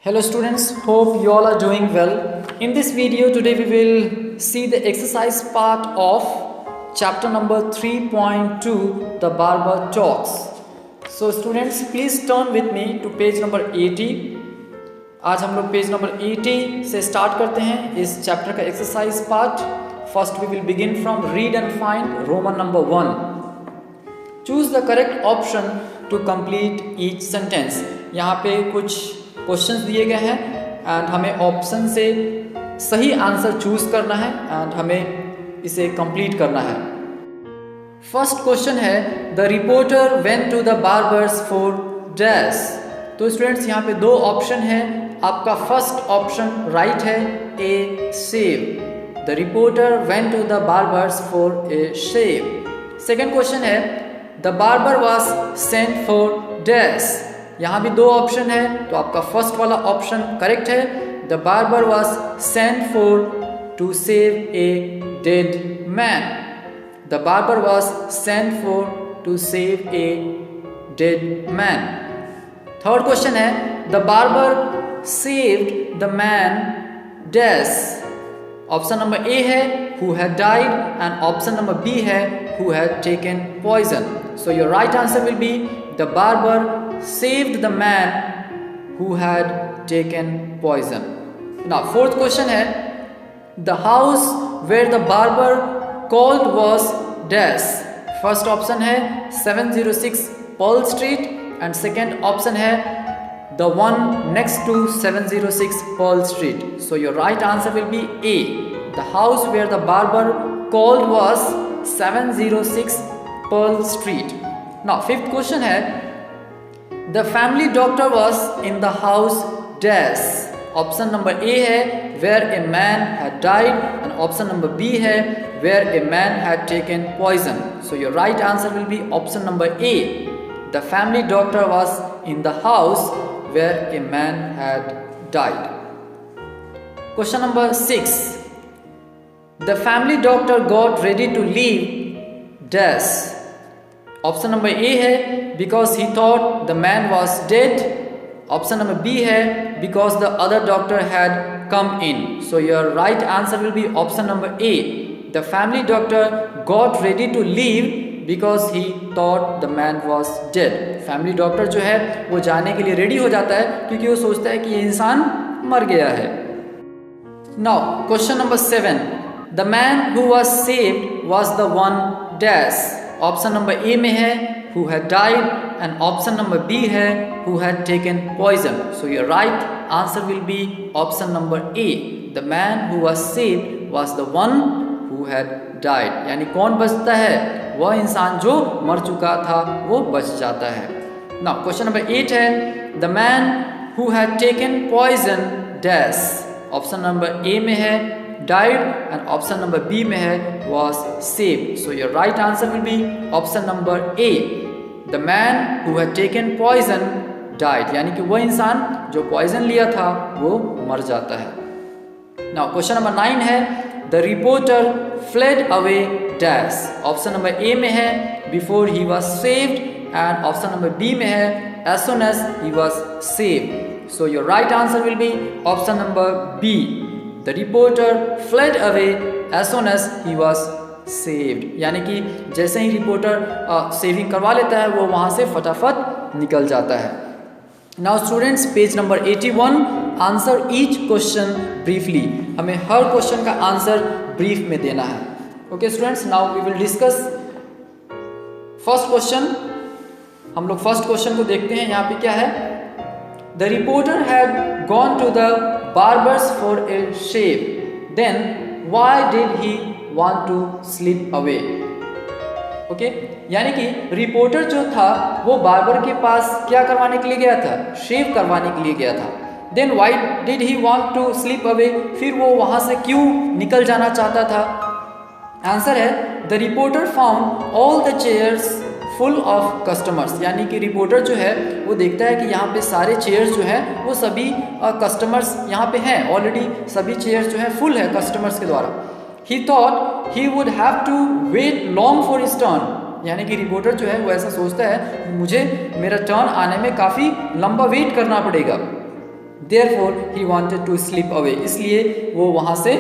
Hello students, hope you all are doing well. In this video today we will see the exercise part of chapter number 3.2, the barber talks. So students please turn with me to page number 80. आज हम लोग page number 80 से start करते हैं इस chapter का exercise part. First we will begin from read and find Roman number 1. Choose the correct option to complete each sentence. यहाँ पे कुछ क्वेश्चंस दिए गए हैं एंड हमें ऑप्शन से सही आंसर चूज करना है एंड हमें इसे कंप्लीट करना है. फर्स्ट क्वेश्चन है the reporter went to the barber's for dash. तो स्टूडेंट्स यहाँ पे दो ऑप्शन है. आपका फर्स्ट ऑप्शन राइट है, a shave. The reporter went to the barber's for a shave. Second question है the barber was sent for dash. यहाँ भी दो ऑप्शन है तो आपका फर्स्ट वाला ऑप्शन करेक्ट है. The barber was sent for to save a dead man. The barber was sent for to save a dead man. Third question है the barber saved the man dash. Option number A है who had died and option number B है who had taken poison. So your right answer will be the barber saved the man who had taken poison. Now fourth question है the house where the barber called was dash. First option है 706 Pearl Street and second option है the one next to 706 Pearl Street. So your right answer will be A. The house where the barber called was 706 Pearl Street. Now fifth question है The family doctor was in the house dash. Option number A है where a man had died and option number B है where a man had taken poison. So your right answer will be option number A. The family doctor was in the house where a man had died. Question number 6. The family doctor got ready to leave dash. Option number A है because he thought the man was dead. Option number B है because the other doctor had come in. So your right answer will be option number A. The family doctor got ready to leave because he thought the man was dead. Family doctor जो है वो जाने के लिए ready हो जाता है क्योंकि वो सोचता है कि ये इंसान मर गया है. Now question number 7. The man who was saved was the one dash. Option number ए में है who had died and option number B है who had taken poison. So your right answer will be option number A. The man who was saved was the one who had died. यानी कौन बचता है? वह इंसान जो मर चुका था वो बच जाता है. Now question number 8 है the man who had taken poison dash. Option number A में है died and option number B में है was saved. So your right answer will be option number A. The man who had taken poison died. यानी कि वह इंसान जो poison लिया था वो मर जाता है. Now question number 9 है the reporter fled away dash. Option number A में है before he was saved and option number B में है as soon as he was saved. So your right answer will be option number B. The reporter fled away as soon as he was saved. यानी कि जैसे ही reporter saving करवा लेता है वो वहाँ से फटाफट निकल जाता है. Now students page number 81. Answer each question briefly. हमें हर क्वेश्चन का आंसर ब्रीफ में देना है. Okay students, now we will discuss first question. हम लोग फर्स्ट क्वेश्चन को देखते हैं. यहाँ पे क्या है The reporter had gone to the barber's for a shave. Then why did he want to slip away? Okay? यानी कि रिपोर्टर जो था वो बार्बर के पास क्या करवाने के लिए गया था? शेव करवाने के लिए गया था. Then why did he want to slip away? फिर वो वहाँ से क्यों निकल जाना चाहता था? आंसर है The reporter found all the chairs full of customers. यानी कि रिपोर्टर जो है वो देखता है कि यहाँ पे सारे चेयर्स जो हैं वो सभी कस्टमर्स यहाँ पे हैं. ऑलरेडी सभी चेयर्स जो हैं फुल है कस्टमर्स के द्वारा. He thought he would have to wait long for his turn. यानी कि रिपोर्टर जो है वो ऐसा सोचता है मुझे मेरा टर्न आने में काफ़ी लंबा वेट करना पड़ेगा. Therefore he wanted to slip away. इसलिए वो वहाँ से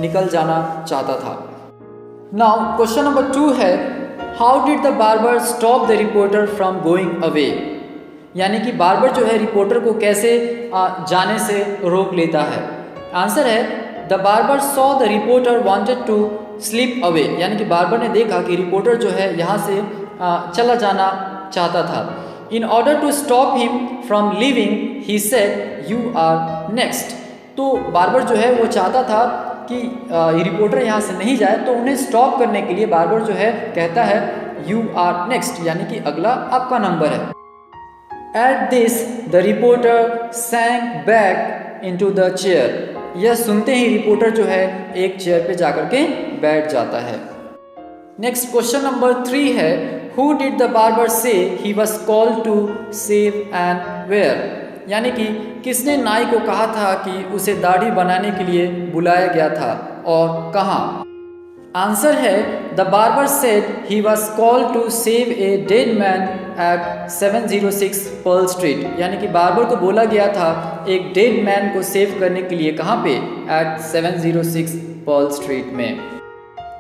निकल जाना चाहता था. Now question number 2 है, how did the barber stop the reporter from going away? यानी कि बार्बर जो है रिपोर्टर को कैसे जाने से रोक लेता है. आंसर है, the barber saw the reporter wanted to slip away. यानी कि बार्बर ने देखा कि रिपोर्टर जो है यहाँ से चला जाना चाहता था. In order to stop him from leaving he said you are next. तो बार्बर जो है वो चाहता था कि रिपोर्टर यहाँ से नहीं जाए, तो उन्हें स्टॉप करने के लिए बार्बर जो है कहता है यू आर नेक्स्ट, यानी कि अगला आपका नंबर है. At this the reporter sank back into the chair. यह सुनते ही रिपोर्टर जो है एक चेयर पे जाकर के बैठ जाता है. नेक्स्ट क्वेश्चन नंबर 3 है, who did the barber say he was called to save and where. यानी कि किसने नाई को कहा था कि उसे दाढ़ी बनाने के लिए बुलाया गया था और कहाँ. आंसर है, the barber said he was called to save a dead man at 706 Pearl Street. यानी कि बार्बर को बोला गया था एक डेड मैन को सेव करने के लिए. कहाँ पे? एट 706 पर्ल स्ट्रीट में.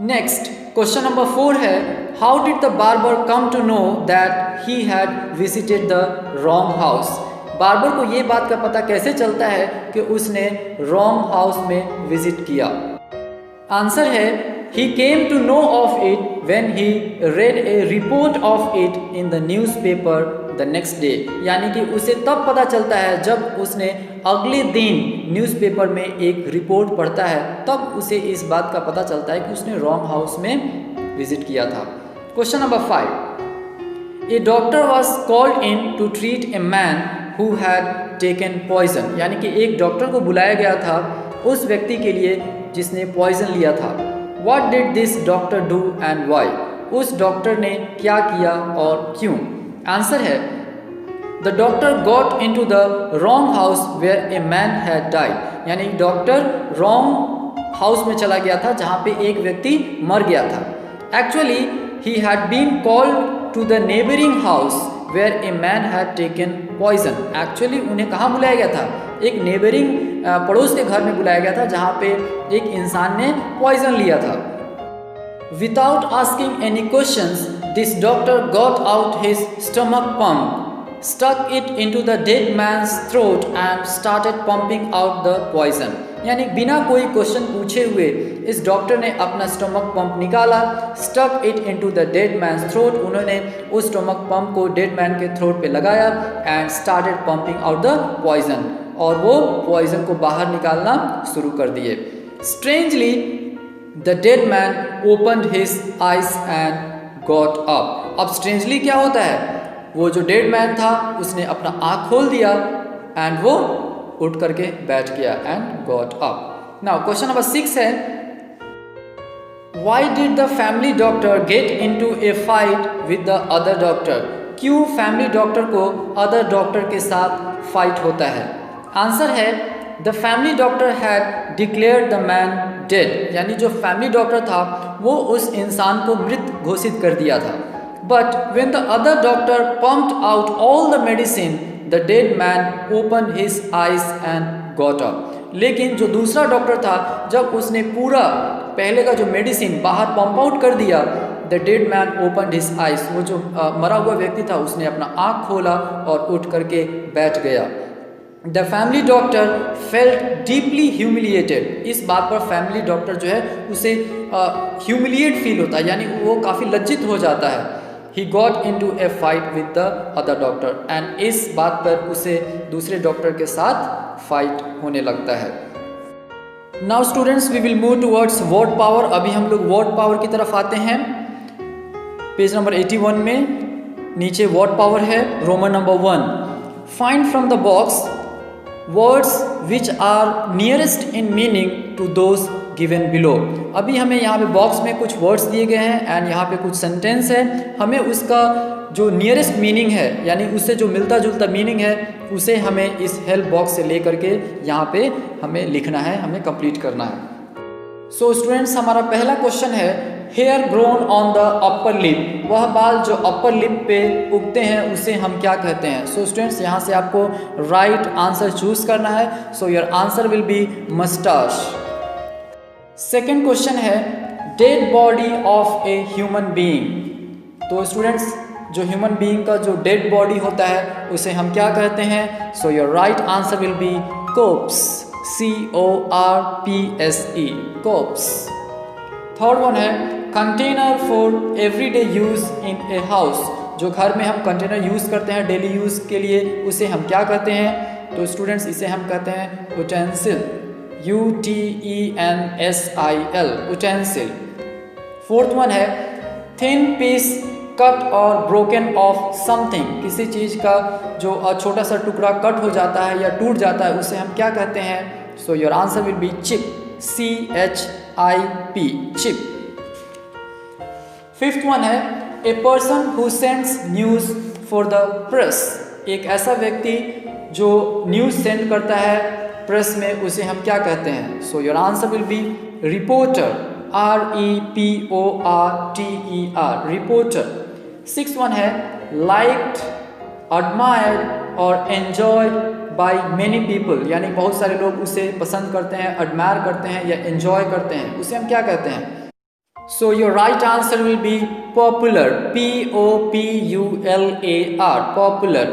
नेक्स्ट क्वेश्चन नंबर 4 है, how did the barber come to know that he had visited the wrong house. Barber को ये बात का पता कैसे चलता है कि उसने रॉन्ग हाउस में विजिट किया. आंसर है, he came to know of it when he read a report of it in the newspaper the next day. यानी कि उसे तब पता चलता है जब उसने अगले दिन न्यूज़पेपर में एक रिपोर्ट पढ़ता है, तब उसे इस बात का पता चलता है कि उसने रॉन्ग हाउस में विजिट किया था. Question number 5, a doctor was called in to treat a man who had taken poison. यानी कि एक डॉक्टर को बुलाया गया था उस व्यक्ति के लिए जिसने पॉइजन लिया था. What did this doctor do and why? उस डॉक्टर ने क्या किया और क्यों. आंसर है, the doctor got into the wrong house where a man had died. यानी डॉक्टर रॉन्ग हाउस में चला गया था जहाँ पे एक व्यक्ति मर गया था. Actually, he had been called to the neighboring house where a man had taken poison. Actually उन्हें कहाँ बुलाया गया था? एक नेबरिंग पड़ोस के घर में बुलाया गया था जहाँ पे एक इंसान ने पॉइजन लिया था. Without asking any questions this doctor got out his stomach pump, stuck it into the dead man's throat and started pumping out the poison. यानी बिना कोई क्वेश्चन पूछे हुए इस डॉक्टर ने अपना स्टमक पंप निकाला, stuck it into the dead man's throat. उन्होंने उस स्टमक पंप को डेड मैन के थ्रोट पे लगाया and started pumping out the poison. और वो पॉइजन को बाहर निकालना शुरू कर दिए. Strangely the dead man opened his eyes and got up. अब स्ट्रेंजली क्या होता है, वो जो डेड मैन था उसने अपना आँख खोल दिया एंड वो उठ करके बैठ गया and got up. Now question number 6 है, why did the family doctor get into A fight with the other doctor. क्यों फैमिली डॉक्टर को अदर डॉक्टर के साथ फाइट होता है. आंसर है, the family doctor had declared the man dead. यानी जो फैमिली डॉक्टर था वो उस इंसान को मृत घोषित कर दिया था. But when the other doctor pumped out all the medicine the dead man open his eyes and got up. लेकिन जो दूसरा डॉक्टर था, जब उसने पूरा पहले का जो मेडिसिन बाहर पंप आउट कर दिया, the dead man open his eyes. वो जो मरा हुआ व्यक्ति था उसने अपना आँख खोला और उठ करके बैठ गया. The family doctor felt deeply humiliated. इस बात पर फैमिली डॉक्टर जो है उसे ह्यूमिलिएट फील होता है, यानी वो काफ़ी लज्जित हो जाता है. He got into a fight with the other doctor and इस बात पर उसे दूसरे डॉक्टर के साथ फाइट होने लगता है. Now students we will move towards word power. अभी हम लोग वर्ड पावर की तरफ आते हैं. पेज नंबर 81 में नीचे वर्ड पावर है. Roman number 1, find from the box words which are nearest in meaning to those given below. अभी हमें यहाँ पे बॉक्स में कुछ वर्ड्स दिए गए हैं एंड यहाँ पे कुछ सेंटेंस है. हमें उसका जो नियरेस्ट मीनिंग है, यानी उससे जो मिलता जुलता मीनिंग है, उसे हमें इस हेल्प बॉक्स से ले करके यहाँ पे हमें लिखना है, हमें कंप्लीट करना है. सो स्टूडेंट्स, हमारा पहला क्वेश्चन है, hair grown on the upper lip, वह बाल जो अपर लिप पे उगते हैं उसे हम क्या कहते हैं? सो स्टूडेंट्स यहाँ से आपको राइट आंसर चूज करना है। So your answer will be moustache. Second question है dead body of a human being. तो स्टूडेंट्स जो ह्यूमन बीइंग का जो डेड बॉडी होता है उसे हम क्या कहते हैं? So your right answer will be corpse, CORPSE, corpse। Third one है container for everyday use in a house, जो घर में हम कंटेनर यूज करते हैं डेली यूज के लिए उसे हम क्या कहते हैं? तो स्टूडेंट्स इसे हम कहते हैं utensil, UTENSIL, utensil. Fourth one है थिन पीस कट और ब्रोकन ऑफ समथिंग, किसी चीज़ का जो छोटा सा टुकड़ा कट हो जाता है या टूट जाता है उसे हम क्या कहते हैं? So your answer will be chip, CHIP, chip. Fifth one है a person who sends news for the press, एक ऐसा व्यक्ति जो न्यूज़ सेंड करता है प्रेस में उसे हम क्या कहते हैं? So your answer will B reporter, REPORTER, reporter. Six one है लाइक्ड, एडमायर्ड और एन्जॉयड बाय मेनी पीपल, यानी बहुत सारे लोग उसे पसंद करते हैं, एडमायर करते हैं या एन्जॉय करते हैं, उसे हम क्या कहते हैं? So your right answer will be popular, POPULAR, popular.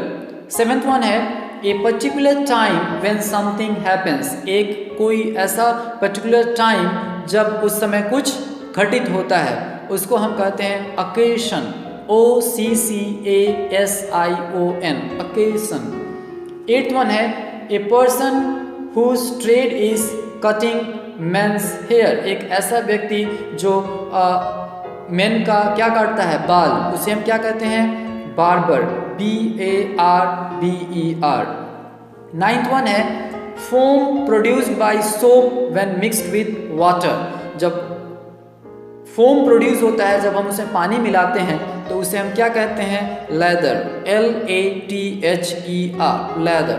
Seventh one है a particular time when something happens, एक कोई ऐसा पर्टिकुलर टाइम जब उस समय कुछ घटित होता है उसको हम कहते हैं occasion, OCCASION, occasion। Eighth one है a person whose trade is cutting men's hair, एक ऐसा व्यक्ति जो मेन का क्या काटता है? बाल, उसे हम क्या कहते हैं? Barber, BARBER। नाइन्थ वन है foam produced by soap when mixed with water, जब फोम प्रोड्यूस होता है जब हम उसमें पानी मिलाते हैं तो उसे हम क्या कहते हैं? Lather, LATHER, lather.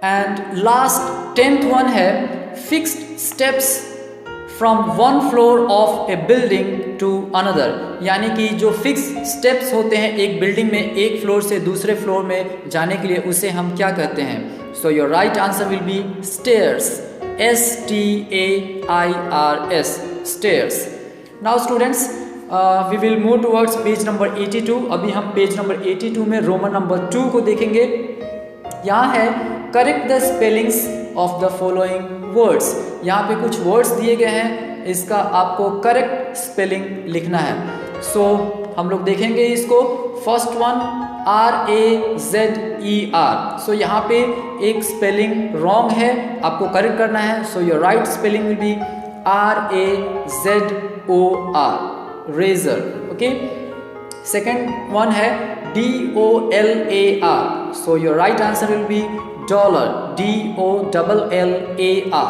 And last 10th one है fixed steps from one floor of a building to another, यानी कि जो फिक्स स्टेप्स होते हैं एक बिल्डिंग में एक फ्लोर से दूसरे फ्लोर में जाने के लिए उसे हम क्या कहते हैं? So your right answer will B stairs, STAIRS, stairs। Now students, we will move towards page number 82। अभी हम पेज नंबर 82 में रोमन नंबर 2 को देखेंगे। यहाँ है correct the spellings of the following words, यहाँ पे कुछ वर्ड्स दिए गए हैं, इसका आपको करेक्ट स्पेलिंग लिखना है। सो हम लोग देखेंगे इसको। फर्स्ट वन RAZER, सो यहाँ पे एक स्पेलिंग रॉन्ग है, आपको करेक्ट करना है। So your right spelling will be RAZOR, razor. Okay. Second one है DOLLAR, so your right answer will be dollar, DOLLAR।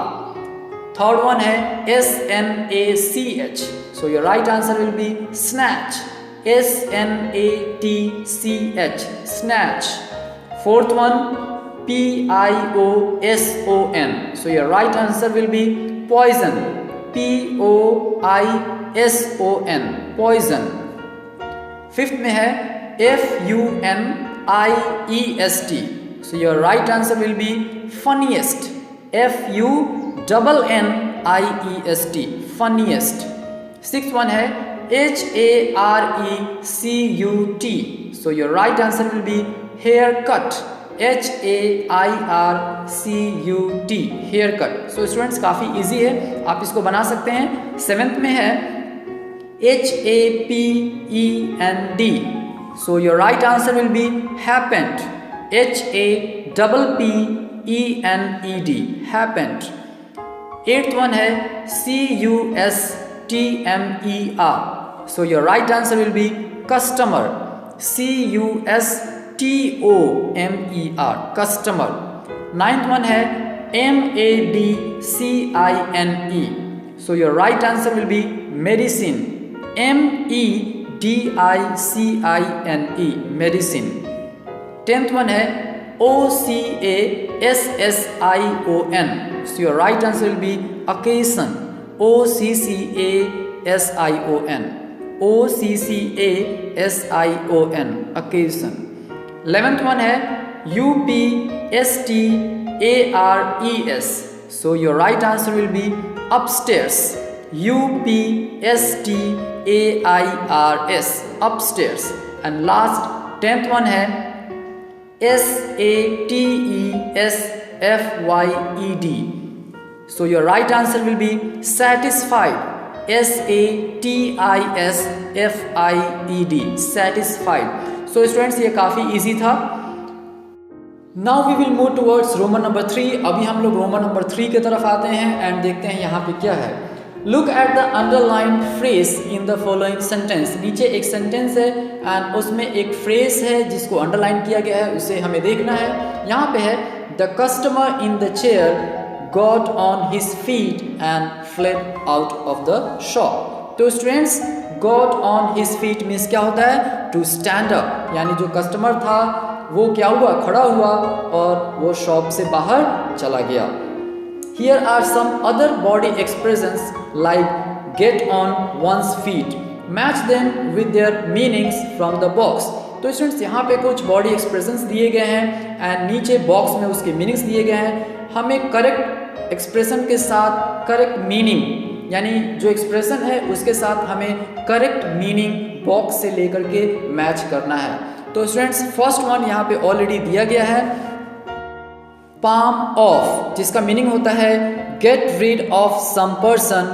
Third one है SNACH, so your right answer will be snatch, SNATCH, snatch. Fourth one PIOSON, so your right answer will be poison, POISON, poison. Fifth में है FUNIEST, so your right answer will be funniest, FUNNIEST, funniest. Sixth one है HARECUT, so your right answer will be haircut, HAIRCUT, haircut. So students काफ़ी easy है, आप इसको बना सकते हैं। सेवेंथ में है HAPPEND, so your right answer will B happened, HAPPENED, happened. Eighth one है CUSTMER, so your right answer will B customer, CUSTOMER, customer. Ninth one है MEDICINE, so your right answer will B medicine, MEDICINE, medicine. Tenth one है OCASSION, so your right answer will be occasion, OCCASSION, occasion, occasion, occasion. 11th one है upstares, so your right answer will be upstairs, upstairs, upstairs. And last 10th one है satisfied, so your right answer will be satisfied, satisfied, satisfied. So students, ये काफ़ी easy था. Now we will move towards Roman number 3. अभी हम लोग Roman number 3 की तरफ आते हैं एंड देखते हैं यहाँ पे क्या है. Look at the underlined phrase in the following sentence. नीचे एक सेंटेंस है एंड उसमें एक फ्रेज है जिसको अंडरलाइन किया गया है, उसे हमें देखना है. यहाँ पे है The customer in the chair got on his feet and fled out of the shop. तो students, got on his feet means क्या होता है? To stand up, यानी जो कस्टमर था वो क्या हुआ? खड़ा हुआ और वो शॉप से बाहर चला गया. Here are some other body expressions like get on one's feet. Match them with their meanings from the box. तो स्टूडेंट्स, यहाँ पे कुछ बॉडी एक्सप्रेशंस दिए गए हैं एंड नीचे बॉक्स में उसके मीनिंग्स दिए गए हैं. हमें करेक्ट एक्सप्रेशन के साथ करेक्ट मीनिंग, यानी जो एक्सप्रेशन है उसके साथ हमें करेक्ट मीनिंग बॉक्स से लेकर के मैच करना है. तो स्टूडेंट्स, फर्स्ट वन यहाँ पे ऑलरेडी दिया गया है, palm off, जिसका मीनिंग होता है get rid of some person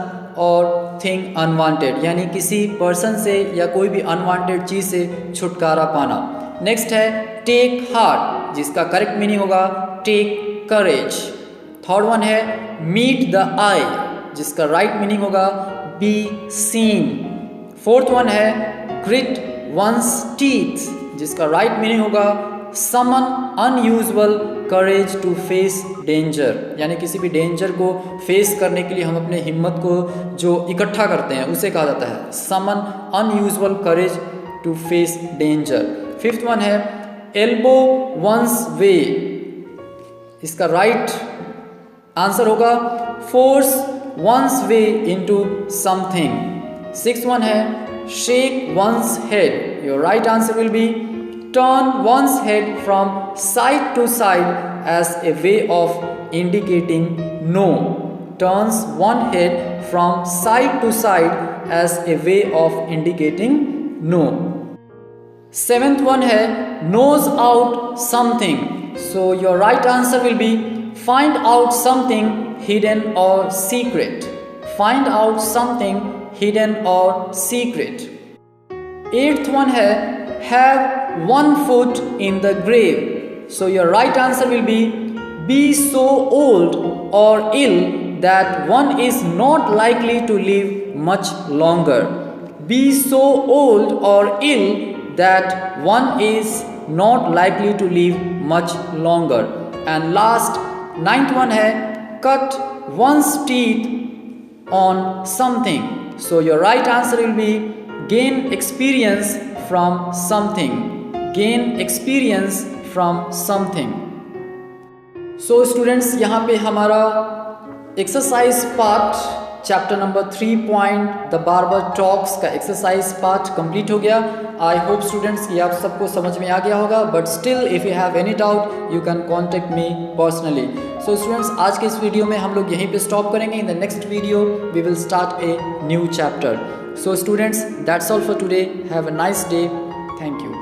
or thing unwanted, यानी किसी पर्सन से या कोई भी अनवांटेड चीज़ से छुटकारा पाना. नेक्स्ट है take heart, जिसका करेक्ट मीनिंग होगा take courage. थर्ड वन है meet the eye, जिसका राइट मीनिंग होगा be seen. फोर्थ वन है grit one's teeth, जिसका राइट मीनिंग होगा summon unusual courage to face danger, यानी किसी भी डेंजर को फेस करने के लिए हम अपने हिम्मत को जो इकट्ठा करते हैं उसे कहा जाता है summon unusual courage to face danger. Fifth one है elbow one's way, इसका राइट आंसर होगा force one's way into something. Sixth one है shake one's head, your right answer will be turn one's head from side to side as a way of indicating no. Turns one head from side to side as a way of indicating no. Seventh one है knows out something, so your right answer will be find out something hidden or secret. Find out something hidden or secret. Eighth one है have one foot in the grave, so your right answer will be so old or ill that one is not likely to live much longer. Be so old or ill that one is not likely to live much longer. And last, ninth one है cut one's teeth on something, so your right answer will be gain experience from something. Gain experience from something. So students, यहाँ पे हमारा exercise part chapter number 3 the barber talks का exercise part complete हो गया. I hope students कि आप सबको समझ में आ गया होगा, but still if you have any doubt you can contact me personally. So students, आज के इस वीडियो में हम लोग यहीं पे स्टॉप करेंगे. In the next video we will start a new chapter. So students, that's all for today. Have a nice day. Thank you.